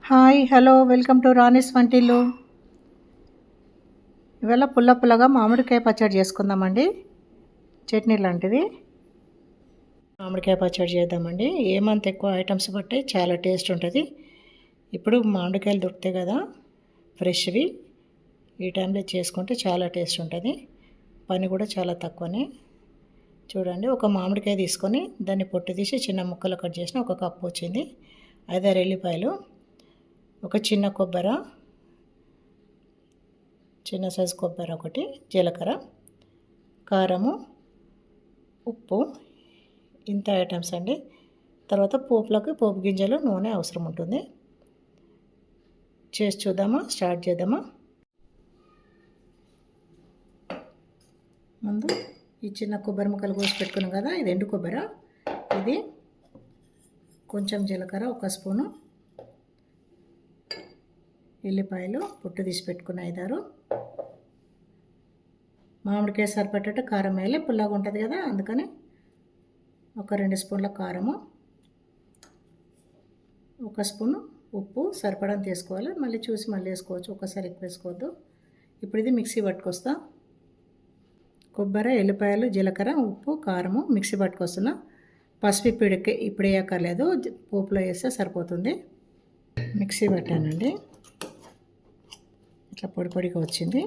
Hi hello welcome to Rani's వంటిల్లు. ఇవాళ పుల్లగా మామిడికాయ పచ్చడి చేసుకుందామండి. చట్నీ లాంటిది మామిడికాయ పచ్చడి చేద్దామండి. ఏమంత ఎక్కువ ఐటమ్స్ బట్టి చాలా టేస్ట్ ఉంటుంది. ఇప్పుడు మామిడికాయలు దొరుకుతాయి కదా ఫ్రెష్వి, ఈ టైంలో చేసుకుంటే చాలా టేస్ట్ ఉంటుంది. పని కూడా చాలా తక్కువనే. చూడండి, ఒక మామిడికాయ తీసుకొని దాన్ని పొట్టు తీసి చిన్న ముక్కలు కట్ చేసిన ఒక కప్పు వచ్చింది. 5-6 ఎల్లిపాయలు, ఒక చిన్న కొబ్బరి, చిన్న సైజు కొబ్బరి ఒకటి, జీలకర్ర, కారము, ఉప్పు, ఇంత ఐటమ్స్ అండి. తర్వాత పోపు గింజలు, నూనె అవసరం ఉంటుంది. చేసి చూద్దామా, స్టార్ట్ చేద్దామా. ముందు ఈ చిన్న కొబ్బరి ముక్కలు కోసి పెట్టుకున్నాం కదా, ఇది ఎండు కొబ్బరి. ఇది కొంచెం జీలకర్ర, ఒక స్పూను, ఎల్లిపాయలు పొట్టు తీసి పెట్టుకున్న 5-6, మామిడికాయ సరిపడేటట్టు కారం వేయాలి, పుల్లగా ఉంటుంది కదా, అందుకని ఒక 2 స్పూన్ల కారము, 1 స్పూను ఉప్పు సరిపడంత వేసుకోవాలి. మళ్ళీ చూసి మళ్ళీ వేసుకోవచ్చు, ఒకసారి ఎక్కువ వేసుకోవద్దు. ఇప్పుడు ఇది మిక్సీ పట్టుకొస్తా. కొబ్బరి, ఎల్లిపాయలు, జీలకర్ర, ఉప్పు, కారము మిక్సీ పట్టుకొస్తున్నా. పసుపు ఇప్పుడు వేయక్కర్లేదు, పోపులో వేస్తే సరిపోతుంది. మిక్సీ పట్టానండి, ఇట్లా పొడిగా వచ్చింది.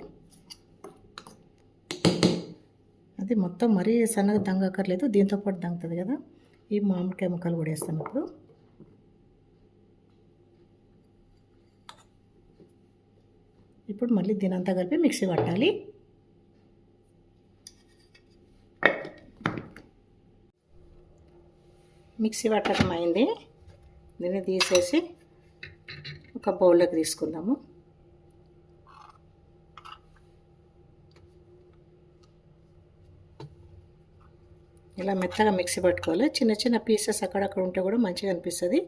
అది మొత్తం మరీ సన్నగా దంగక్కర్లేదు, దీంతో పాటు దంగుతుంది కదా. ఈ మామిడికాయ ముక్కలు కూడా వేస్తాను ఇప్పుడు మళ్ళీ దీనంతా కలిపి మిక్సీ పట్టాలి. మిక్సీ పట్టడం అయింది. దీన్ని తీసేసి ఒక బౌల్లోకి తీసుకుందాము. ఇలా మెత్తగా మిక్సీ పట్టుకోవాలి. చిన్న చిన్న పీసెస్ అక్కడక్కడ ఉంటే కూడా మంచిగా అనిపిస్తుంది.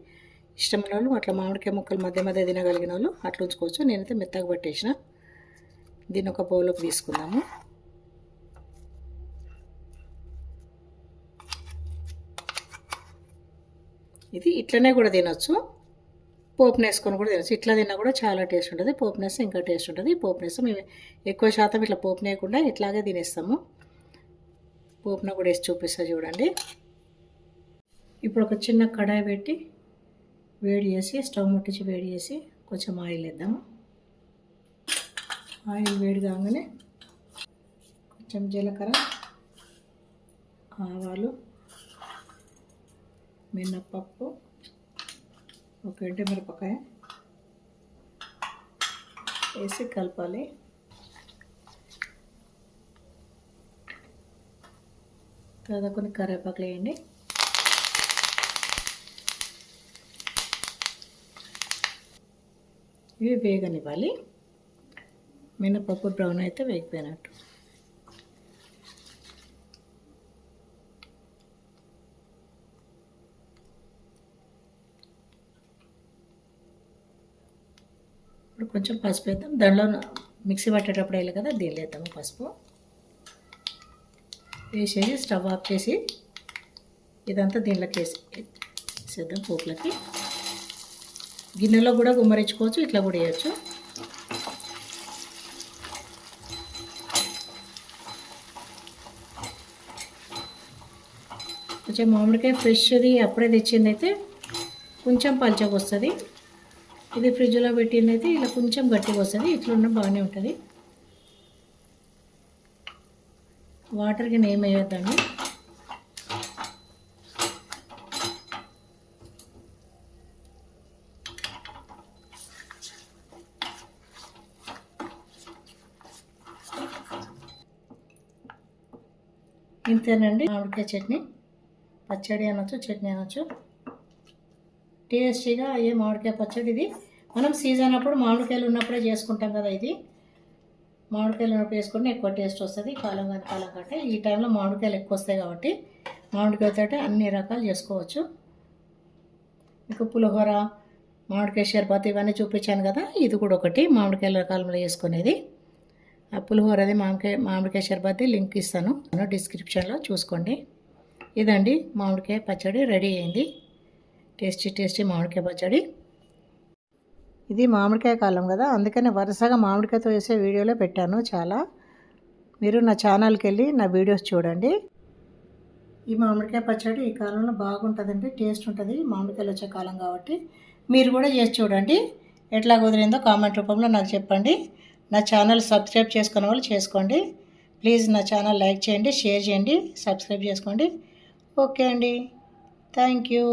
ఇష్టమైన వాళ్ళు అట్లా మామిడికాయ ముక్కలు మధ్య తినగలిగిన వాళ్ళు అట్లా ఉంచుకోవచ్చు. నేనైతే మెత్తగా పట్టేసిన. దీన్ని ఒక బౌల్లోకి తీసుకుందాము. ఇది ఇట్లనే కూడా తినొచ్చు, పోపును వేసుకొని కూడా తినచ్చు. ఇట్లా తిన్నా కూడా చాలా టేస్ట్ ఉంటుంది. పోపును వేస్తే ఇంకా టేస్ట్ ఉంటుంది. పోపును వేస్తే మేము ఎక్కువ శాతం ఇట్లా పోపును వేయకుండా ఇట్లాగే తినేస్తాము. పోపున కూడా వేసి చూపిస్తా చూడండి. ఇప్పుడు ఒక చిన్న కడాయి పెట్టి వేడి చేసి, స్టవ్ ముట్టించి వేడి చేసి కొంచెం ఆయిల్ వేద్దాము. ఆయిల్ వేడి కాగానే కొంచెం జీలకర్ర, ఆవాలు, మినప్పప్పు, ఒక ఎండుమిరపకాయ వేసి కలపాలి. తర్వాత కొన్ని కరివేపాకులు వేయండి. ఇవి వేగనివ్వాలి. మినపప్పు బ్రౌన్ అయితే వేగిపోయినట్టు. ఇప్పుడు కొంచెం పసుపు వేద్దాం. దానిలో మిక్సీ పట్టేటప్పుడు వేయాలి కదా, దీనిలో వేద్దాము పసుపు. వేసేసి స్టవ్ ఆఫ్ చేసి ఇదంతా దీనిలోకి వేసేద్దాం. పోపులకి గిన్నెలో కూడా గుమ్మరించుకోవచ్చు, ఇట్లా కూడా వేయచ్చు. కొంచెం మామిడికాయ ఫ్రెష్ది అప్పుడే తెచ్చింది అయితే కొంచెం పల్చగా వస్తుంది. ఇది ఫ్రిడ్జ్లో పెట్టింది అయితే ఇలా కొంచెం గట్టిగా వస్తుంది. ఇట్లున్న బాగానే ఉంటుంది. వాటర్కి నేమ్ వేయొద్దండి. ఇంతేనండి మామిడికాయ చట్నీ. పచ్చడి అనొచ్చు, చట్నీ అనొచ్చు. టేస్టీగా అయ్యే మామిడికాయ పచ్చడి ఇది. మనం సీజన్ అప్పుడు మామిడికాయలు ఉన్నప్పుడే చేసుకుంటాం కదా. ఇది మామిడికాయలు ఉన్నప్పుడు వేసుకుంటే ఎక్కువ టేస్ట్ వస్తుంది. కాలం కంటే ఈ టైంలో మామిడికాయలు ఎక్కువ వస్తాయి కాబట్టి మామిడికాయతో అన్ని రకాలు చేసుకోవచ్చు. మీకు పులిహోర, మామిడికాయ షర్బత్ ఇవన్నీ చూపించాను కదా, ఇది కూడా ఒకటి మామిడికాయల రకాలలో చేసుకునేది. ఆ పులిహోరది మామిడికాయ షర్బత్ది లింక్ ఇస్తాను డిస్క్రిప్షన్లో, చూసుకోండి. ఇదండి మామిడికాయ పచ్చడి రెడీ అయింది. టేస్టీ మామిడికాయ పచ్చడి. ఇది మామిడికాయ కాలం కదా, అందుకని వరుసగా మామిడికాయతో వేసే వీడియోలో పెట్టాను చాలా. మీరు నా ఛానల్కి వెళ్ళి నా వీడియోస్ చూడండి. ఈ మామిడికాయ పచ్చడి ఈ కాలంలో బాగుంటుందండి, టేస్ట్ ఉంటుంది. మామిడికాయలు వచ్చే కాలం కాబట్టి మీరు కూడా చేసి చూడండి. ఎట్లా కుదిరిందో కామెంట్ రూపంలో నాకు చెప్పండి. నా ఛానల్ సబ్స్క్రైబ్ చేసుకున్న వాళ్ళు చేసుకోండి. ప్లీజ్ నా ఛానల్ లైక్ చేయండి, షేర్ చేయండి, సబ్స్క్రైబ్ చేసుకోండి. ఓకే అండి, థ్యాంక్ యూ.